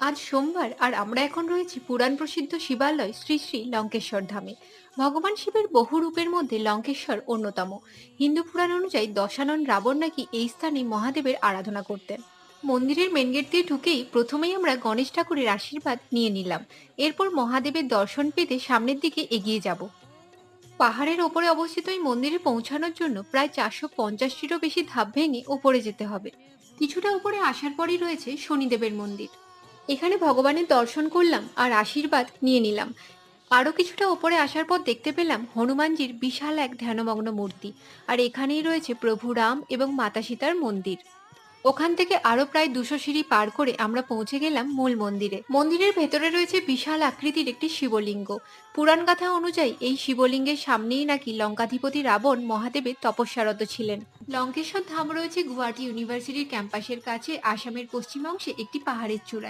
আজ সোমবার আর আমরা এখন রয়েছি পুরাণ প্রসিদ্ধ শিবালয় শ্রী শ্রী লঙ্কেশ্বর ধামে। ভগবান শিবের বহু রূপের মধ্যে লঙ্কেশ্বর অন্যতম। হিন্দু পুরাণ অনুযায়ী দশানন রাবণ নাকি এই স্থানে মহাদেবের আরাধনা করতেন। মন্দিরের মেন গেট দিয়ে ঢুকেই প্রথমেই আমরা গণেশ ঠাকুরের আশীর্বাদ নিয়ে নিলাম। এরপর মহাদেবের দর্শন পেতে সামনের দিকে এগিয়ে যাব। পাহাড়ের ওপরে অবস্থিত এই মন্দিরে পৌঁছানোর জন্য প্রায় 450টিরও বেশি ধাপ ভেঙে ওপরে যেতে হবে। কিছুটা উপরে আসার পরই রয়েছে শনিদেবের মন্দির। এখানে ভগবানের দর্শন করলাম আর আশীর্বাদ নিয়ে নিলাম। আরো কিছুটা ওপরে আসার পর দেখতে পেলাম হনুমানজির বিশাল এক ধ্যানমগ্ন মূর্তি। আর এখানেই রয়েছে প্রভু রাম এবং মাতা সীতার মন্দির। ওখান থেকে আরো প্রায় 200 সিঁড়ি পার করে আমরা পৌঁছে গেলাম মূল মন্দিরে। মন্দিরের ভেতরে রয়েছে বিশাল আকৃতির একটি শিবলিঙ্গ। পুরাণ গাথা অনুযায়ী এই শিবলিঙ্গের সামনেই নাকি লঙ্কাধিপতি রাবণ মহাদেবের তপস্যারত ছিলেন। লঙ্কেশ্বর ধাম রয়েছে গুয়াহাটি ইউনিভার্সিটির ক্যাম্পাসের কাছে, আসামের পশ্চিমাংশে একটি পাহাড়ের চূড়ায়।